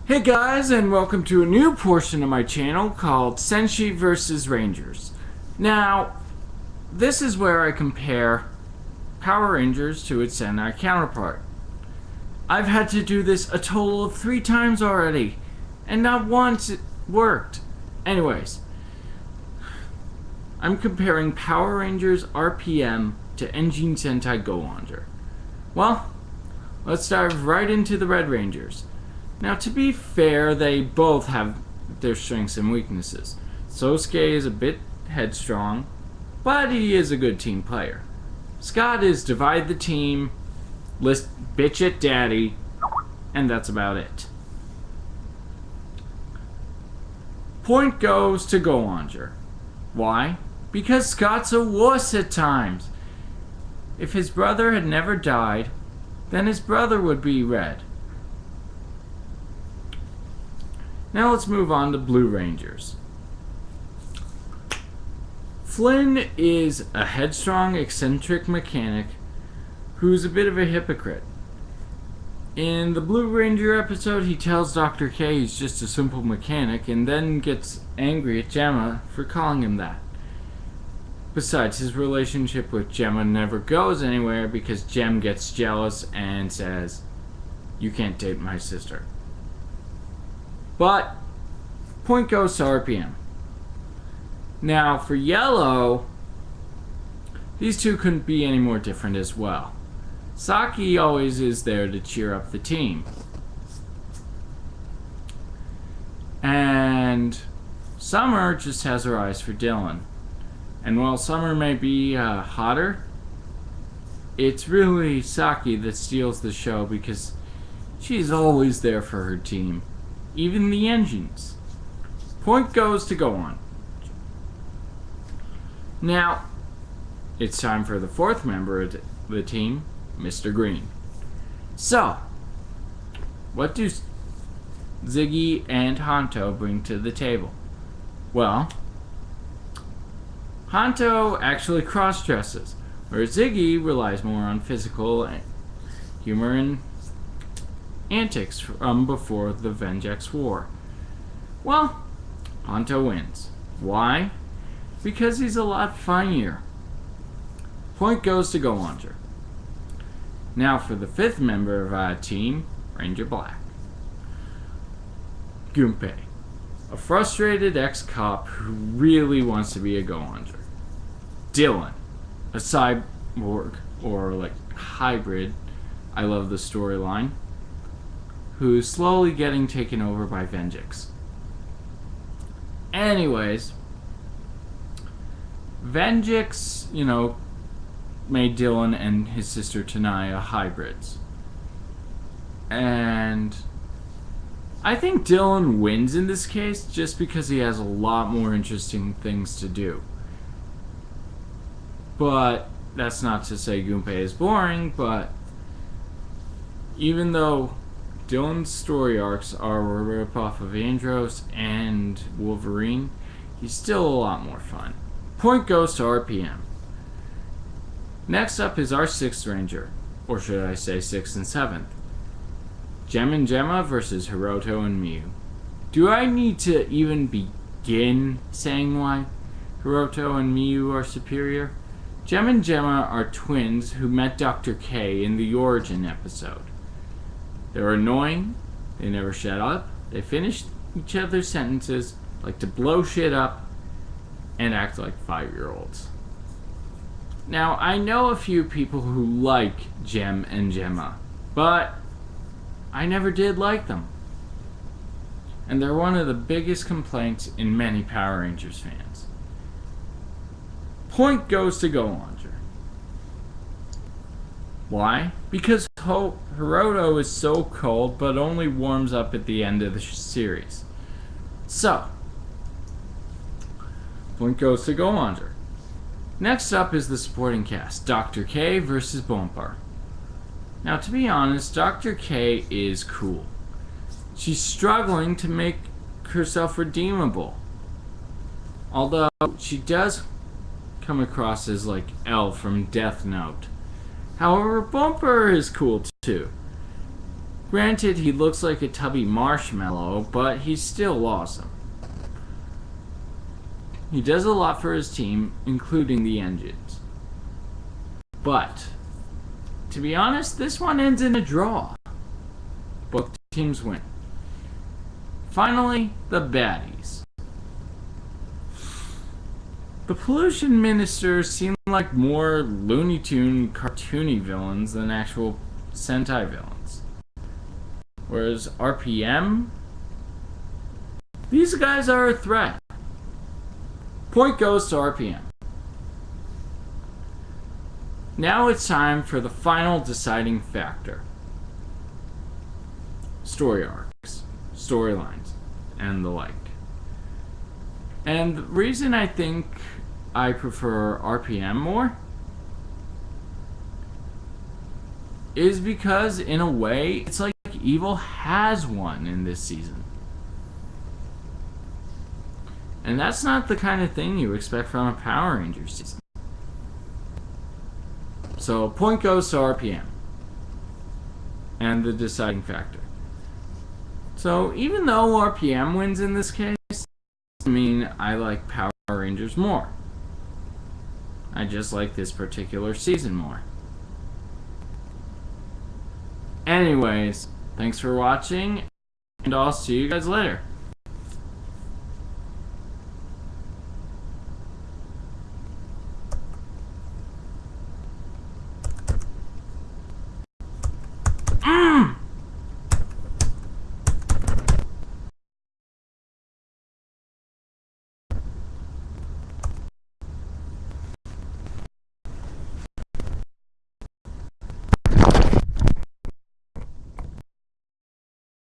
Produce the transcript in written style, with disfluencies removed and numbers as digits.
Hey guys, and welcome to a new portion of my channel called Senshi vs. Rangers. Now, this is where I compare Power Rangers to its Sentai counterpart. I've had to do this a total of 3 times already, and not once it worked. Anyways, I'm comparing Power Rangers RPM to Engine Sentai Go-Onger. Well, let's dive right into the Red Rangers. Now, to be fair, they both have their strengths and weaknesses. Sosuke is a bit headstrong, but he is a good team player. Scott is divide the team, list bitch at daddy, and that's about it. Point goes to Go-Onger. Why? Because Scott's a wuss at times. If his brother had never died, then his brother would be red. Now let's move on to Blue Rangers. Flynn is a headstrong, eccentric mechanic who's a bit of a hypocrite. In the Blue Ranger episode, he tells Dr. K he's just a simple mechanic and then gets angry at Gemma for calling him that. Besides, his relationship with Gemma never goes anywhere because Gem gets jealous and says, "You can't date my sister." But, point goes to RPM. Now, for Yellow, these two couldn't be any more different as well. Saki always is there to cheer up the team. And Summer just has her eyes for Dylan. And while Summer may be hotter, it's really Saki that steals the show because she's always there for her team. Even the engines. Point goes to Go-On. Now, it's time for the 4th member of the team, Mr. Green. So, what do Ziggy and Honto bring to the table? Well, Honto actually cross-dresses, where Ziggy relies more on physical humor and antics from before the Vengex War. Well, Honto wins. Why? Because he's a lot funnier. Point goes to Go-Onger. Now for the 5th member of our team, Ranger Black. Gunpei, a frustrated ex-cop who really wants to be a Go-Onger. Dylan, a cyborg, or like hybrid, I love the storyline, who's slowly getting taken over by Vengex. Anyways, Vengex, made Dylan and his sister Tanaya hybrids. And I think Dylan wins in this case just because he has a lot more interesting things to do. But that's not to say Gunpei is boring, but even though Dylan's story arcs are a rip-off of Andros and Wolverine, he's still a lot more fun. Point goes to RPM. Next up is our 6th Ranger, or should I say 6th and 7th. Gem and Gemma versus Hiroto and Miu. Do I need to even begin saying why Hiroto and Miu are superior? Gem and Gemma are twins who met Dr. K in the Origin episode. They're annoying, they never shut up, they finish each other's sentences, like to blow shit up, and act like 5-year-olds. Now, I know a few people who like Gem and Gemma, but I never did like them. And they're one of the biggest complaints in many Power Rangers fans. Point goes to Go-Onger. Why? Because Hiroto is so cold, but only warms up at the end of the series. So, point goes to Go-Onger. Next up is the supporting cast, Dr. K versus Bompar. Now, to be honest, Dr. K is cool. She's struggling to make herself redeemable. Although, she does come across as like L from Death Note. However, Bompar is cool too. Granted, he looks like a tubby marshmallow, but he's still awesome. He does a lot for his team, including the engines. But, to be honest, this one ends in a draw. Both teams win. Finally, the baddies. The pollution ministers seem like more Looney Tune cartoony villains than actual Sentai villains. Whereas RPM, these guys are a threat. Point goes to RPM. Now it's time for the final deciding factor. Story arcs, storylines, and the like. And the reason I think I prefer RPM more is because, in a way, it's like Evil has one in this season. And that's not the kind of thing you expect from a Power Rangers season. So, point goes to RPM. And the deciding factor. So, even though RPM wins in this case, I mean, I like Power Rangers more. I just like this particular season more. Anyways, thanks for watching, and I'll see you guys later.